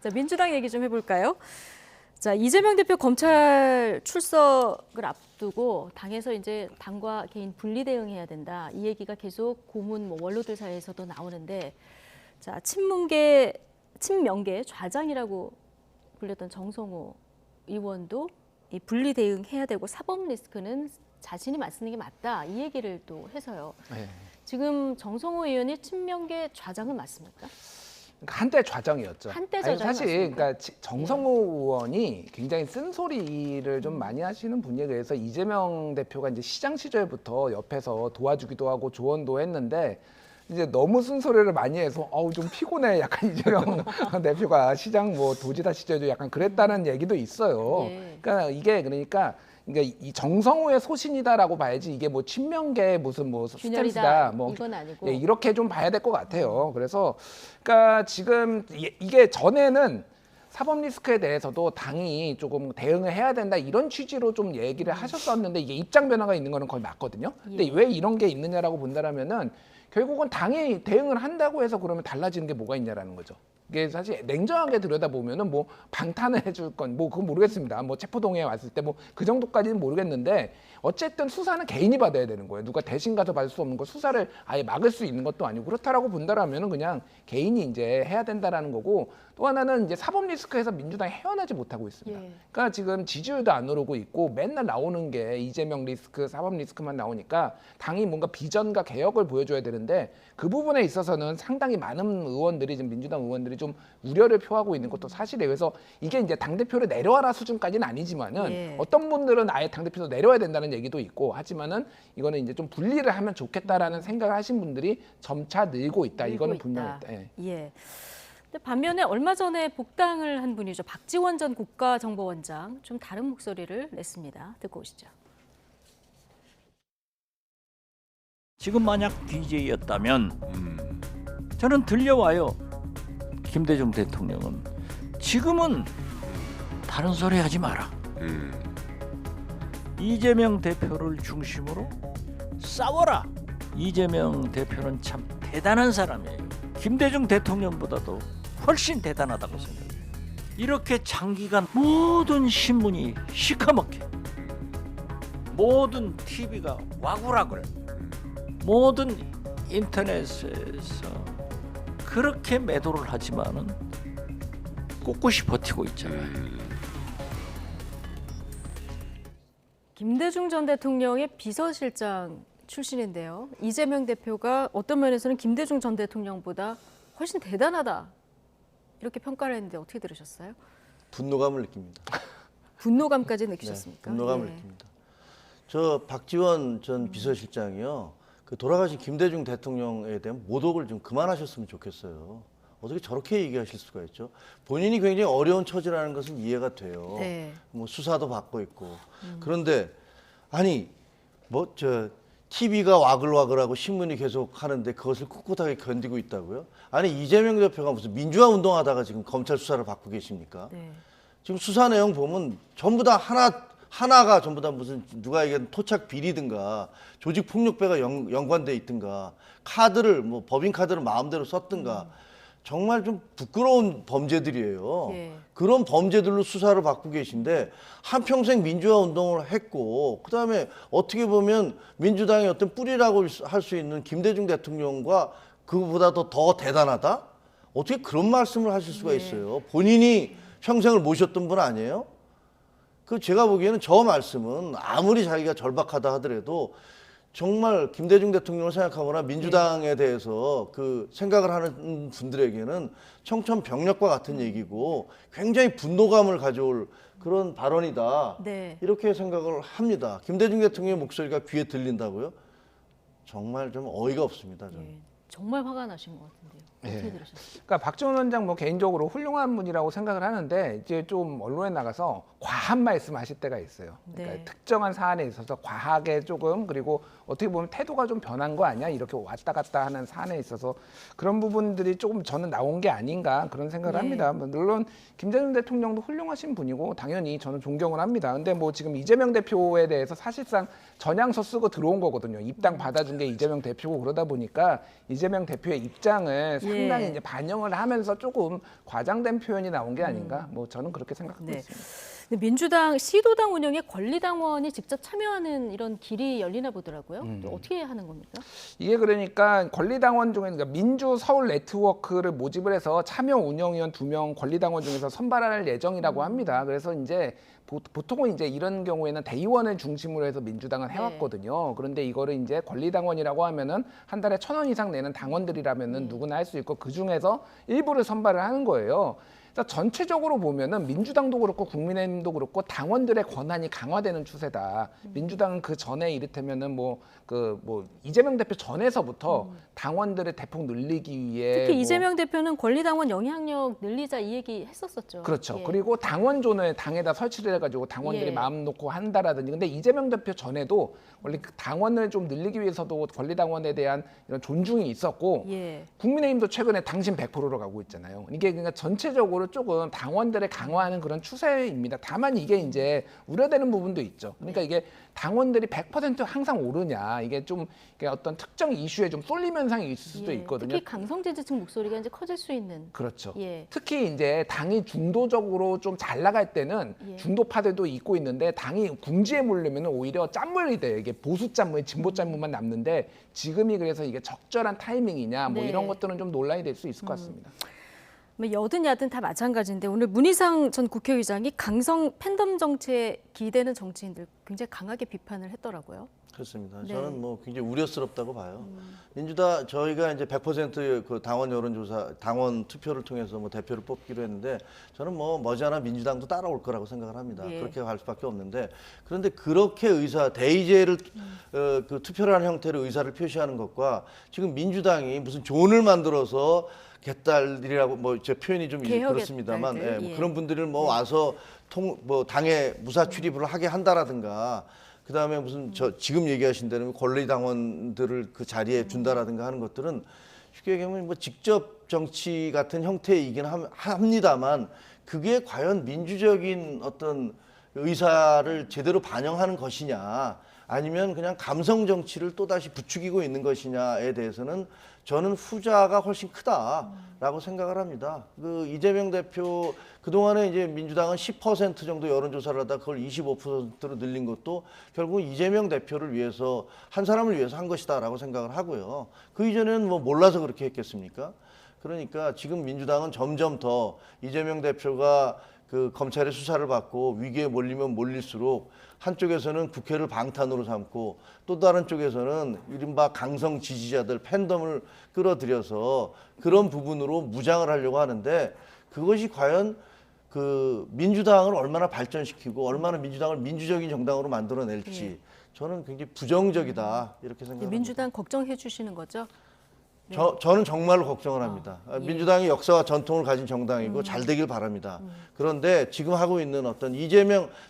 자, 민주당 얘기 좀 해볼까요? 자, 이재명 대표 검찰 출석을 앞두고 당에서 이제 당과 개인 분리 대응해야 된다. 이 얘기가 계속 고문 원로들 사이에서도 나오는데, 자, 친명계 좌장이라고 불렸던 정성호 의원도 이 분리 대응해야 되고 사법 리스크는 자신이 맞서는 게 맞다. 이 얘기를 또 해서요. 네. 지금 정성호 의원이 친명계 좌장은 맞습니까? 한때 좌정이었죠. 한때 아니, 좌정이 사실 맞습니까? 그러니까 정성호 의원이 굉장히 쓴소리를 좀 많이 하시는 분이에 의해서 이재명 대표가 이제 시장 시절부터 옆에서 도와주기도 하고 조언도 했는데 이제 너무 쓴소리를 많이 해서 좀 피곤해. 약간 이재명 대표가 시장 뭐 도지사 시절도 약간 그랬다는 얘기도 있어요. 예. 그러니까 이 정성호의 소신이다라고 봐야지 이게 뭐 친명계 무슨 뭐 균열이다, 스탠스다 뭐 이건 아니고. 예, 이렇게 좀 봐야 될 것 같아요. 그래서 그러니까 지금 이게 전에는 사법 리스크에 대해서도 당이 조금 대응을 해야 된다 이런 취지로 좀 얘기를 하셨었는데 이게 입장 변화가 있는 거는 거의 맞거든요. 근데 예. 왜 이런 게 있느냐라고 본다라면은 결국은 당이 대응을 한다고 해서 그러면 달라지는 게 뭐가 있냐라는 거죠. 이게 사실 냉정하게 들여다보면은 뭐 방탄을 해줄 건 뭐 그건 모르겠습니다. 뭐 체포동의에 왔을 때 뭐 그 정도까지는 모르겠는데 어쨌든 수사는 개인이 받아야 되는 거예요. 누가 대신 가서 받을 수 없는 거 수사를 아예 막을 수 있는 것도 아니고 그렇다라고 본다라면은 그냥 개인이 이제 해야 된다라는 거고 또 하나는 이제 사법 리스크에서 민주당이 헤어나지 못하고 있습니다. 예. 그러니까 지금 지지율도 안 오르고 있고 맨날 나오는 게 이재명 리스크, 사법 리스크만 나오니까 당이 뭔가 비전과 개혁을 보여줘야 되는데 그 부분에 있어서는 상당히 많은 의원들이 지금 민주당 의원들이 좀 우려를 표하고 있는 것도 사실이에요. 그래서 이게 이제 당대표를 내려와라 수준까지는 아니지만은 예. 어떤 분들은 아예 당대표도 내려와야 된다는 얘기도 있고 하지만은 이거는 이제 좀 분리를 하면 좋겠다라는 생각을 하신 분들이 점차 늘고 있다. 늘고 이거는 있다. 분명히 있다. 예. 예. 근데 반면에 얼마 전에 복당을 한 분이죠. 박지원 전 국가정보원장 좀 다른 목소리를 냈습니다. 듣고 오시죠. 지금 만약 DJ였다면 저는 들려와요. 김대중 대통령은 지금은 다른 소리 하지 마라. 이재명 대표를 중심으로 싸워라. 이재명 대표는 참 대단한 사람이에요. 김대중 대통령보다도 훨씬 대단하다고 생각해요. 이렇게 장기간 모든 신문이 시커멓게, 모든 TV가 와구라글, 모든 인터넷에서 그렇게 매도를 하지만은 꿋꿋이 버티고 있잖아요. 김대중 전 대통령의 비서실장 출신인데요. 이재명 대표가 어떤 면에서는 김대중 전 대통령보다 훨씬 대단하다 이렇게 평가를 했는데 어떻게 들으셨어요? 분노감을 느낍니다. 분노감까지 느끼셨습니까? 분노감을 예. 느낍니다. 저 박지원 전 비서실장이요. 그 돌아가신 김대중 대통령에 대한 모독을 좀 그만하셨으면 좋겠어요. 어떻게 저렇게 얘기하실 수가 있죠? 본인이 굉장히 어려운 처지라는 것은 이해가 돼요. 네. 뭐 수사도 받고 있고. 그런데 아니 뭐 저 TV가 와글와글하고 신문이 계속 하는데 그것을 꿋꿋하게 견디고 있다고요? 아니 이재명 대표가 무슨 민주화 운동하다가 지금 검찰 수사를 받고 계십니까? 네. 지금 수사 내용 보면 전부 다 하나가 전부 다 무슨 누가 얘기한 토착 비리든가 조직 폭력배가 연관돼 있든가 카드를 뭐 법인 카드를 마음대로 썼든가 정말 좀 부끄러운 범죄들이에요. 예. 그런 범죄들로 수사를 받고 계신데 한평생 민주화 운동을 했고 그다음에 어떻게 보면 민주당의 어떤 뿌리라고 할 수 있는 김대중 대통령과 그보다도 더 대단하다? 어떻게 그런 말씀을 하실 수가 있어요? 본인이 평생을 모셨던 분 아니에요? 그 제가 보기에는 저 말씀은 아무리 자기가 절박하다 하더라도 정말 김대중 대통령을 생각하거나 민주당에 대해서 그 생각을 하는 분들에게는 청천벽력과 같은 얘기고 굉장히 분노감을 가져올 그런 발언이다. 네. 이렇게 생각을 합니다. 김대중 대통령의 목소리가 귀에 들린다고요? 정말 좀 어이가 없습니다. 저는. 예. 정말 화가 나신 것 같은데요. 어떻게 예. 들으셨어요? 그러니까 박지원 원장 뭐 개인적으로 훌륭한 분이라고 생각을 하는데 이제 좀 언론에 나가서 과한 말씀하실 때가 있어요. 그러니까 네. 특정한 사안에 있어서 과하게 조금 그리고 어떻게 보면 태도가 좀 변한 거 아니야? 이렇게 왔다 갔다 하는 사안에 있어서 그런 부분들이 조금 저는 나온 게 아닌가 그런 생각을 네. 합니다. 물론 김대중 대통령도 훌륭하신 분이고 당연히 저는 존경을 합니다. 근데 뭐 지금 이재명 대표에 대해서 사실상 전향서 쓰고 들어온 거거든요. 입당 받아준 게 이재명 대표고 그러다 보니까 이재명 대표의 입장을 상당히 예. 이제 반영을 하면서 조금 과장된 표현이 나온 게 아닌가. 뭐 저는 그렇게 생각하고 네. 있습니다. 근데 민주당 시도당 운영에 권리당원이 직접 참여하는 이런 길이 열리나 보더라고요. 또 어떻게 하는 겁니까? 이게 그러니까 권리당원 중에 그러니까 민주 서울 네트워크를 모집을 해서 참여 운영위원 2명 권리당원 중에서 선발할 예정이라고 합니다. 그래서 이제 보통은 이제 이런 경우에는 대의원을 중심으로 해서 민주당은 해왔거든요. 그런데 이거를 이제 권리당원이라고 하면은 한 달에 1,000원 이상 내는 당원들이라면은 누구나 할 수 있고 그 중에서 일부를 선발을 하는 거예요. 그래서 전체적으로 보면은 민주당도 그렇고 국민의힘도 그렇고 당원들의 권한이 강화되는 추세다. 민주당은 그 전에 이를테면은 뭐 이재명 대표 전에서부터 당원들을 대폭 늘리기 위해 특히 뭐 이재명 대표는 권리당원 영향력 늘리자 이 얘기 했었었죠. 그렇죠. 예. 그리고 당원존을 당에다 설치를 해가지고 당원들이 예. 마음 놓고 한다라든지. 근데 이재명 대표 전에도 원래 그 당원을 좀 늘리기 위해서도 권리당원에 대한 이런 존중이 있었고 예. 국민의힘도 최근에 당신 100%로 가고 있잖아요. 이게 그러니까 전체적으로 조금 당원들을 강화하는 그런 추세입니다. 다만 이게 이제 우려되는 부분도 있죠. 그러니까 이게 당원들이 100% 항상 오르냐, 이게 좀 이게 어떤 특정 이슈에 좀 쏠림 현상이 있을 수도 예. 있거든요. 특히 강성 지지층 목소리가 이제 커질 수 있는. 그렇죠. 예. 특히 이제 당이 중도적으로 좀 잘 나갈 때는 예. 중도파들도 있고 있는데 당이 궁지에 몰리면 오히려 짠물이 돼요. 이게 보수 짠물, 진보 짠물만 남는데 지금이 그래서 이게 적절한 타이밍이냐 뭐 네. 이런 것들은 좀 논란이 될 수 있을 것 같습니다. 뭐 여든 야든 다 마찬가지인데 오늘 문희상 전 국회의장이 강성 팬덤 정치에 기대는 정치인들 굉장히 강하게 비판을 했더라고요. 그렇습니다. 네. 저는 뭐 굉장히 우려스럽다고 봐요. 민주당 저희가 이제 100%그 당원 여론조사, 당원 투표를 통해서 뭐 대표를 뽑기로 했는데 저는 뭐 머지않아 민주당도 따라올 거라고 생각을 합니다. 예. 그렇게 갈 수밖에 없는데 그런데 그렇게 대의제를 그 투표를 하는 형태로 의사를 표시하는 것과 지금 민주당이 무슨 존을 만들어서 개딸들이라고 뭐 제 표현이 좀 개혁 그렇습니다만 개딸들, 뭐 예. 그런 분들을 뭐 와서 뭐 당에 무사 출입을 하게 한다라든가 그다음에 무슨 지금 얘기하신 대로 권리당원들을 그 자리에 준다라든가 하는 것들은 쉽게 얘기하면 뭐 직접 정치 같은 형태이긴 합니다만 그게 과연 민주적인 어떤 의사를 제대로 반영하는 것이냐 아니면 그냥 감성 정치를 또다시 부추기고 있는 것이냐에 대해서는 저는 후자가 훨씬 크다라고 생각을 합니다. 그 이재명 대표 그동안에 이제 민주당은 10% 정도 여론조사를 하다 그걸 25%로 늘린 것도 결국 이재명 대표를 위해서 한 사람을 위해서 한 것이다라고 생각을 하고요. 그 이전에는 뭐 몰라서 그렇게 했겠습니까? 그러니까 지금 민주당은 점점 더 이재명 대표가 그 검찰의 수사를 받고 위기에 몰리면 몰릴수록 한쪽에서는 국회를 방탄으로 삼고 또 다른 쪽에서는 이른바 강성 지지자들 팬덤을 끌어들여서 그런 부분으로 무장을 하려고 하는데 그것이 과연 그 민주당을 얼마나 발전시키고 얼마나 민주당을 민주적인 정당으로 만들어낼지 저는 굉장히 부정적이다 이렇게 생각합니다. 민주당 걱정해 주시는 거죠? 저는 정말로 걱정을 합니다. 민주당이 역사와 전통을 가진 정당이고 잘 되길 바랍니다. 그런데 지금 하고 있는 어떤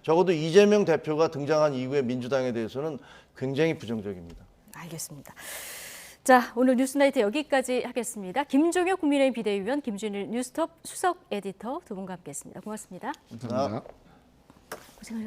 적어도 이재명 대표가 등장한 이후에 민주당에 대해서는 굉장히 부정적입니다. 알겠습니다. 자, 오늘 뉴스나이트 여기까지 하겠습니다. 김종혁 국민의힘 비대위원, 김준일 뉴스톱 수석 에디터 두 분과 함께했습니다. 고맙습니다. 감사합니다. 고생하셨습니다.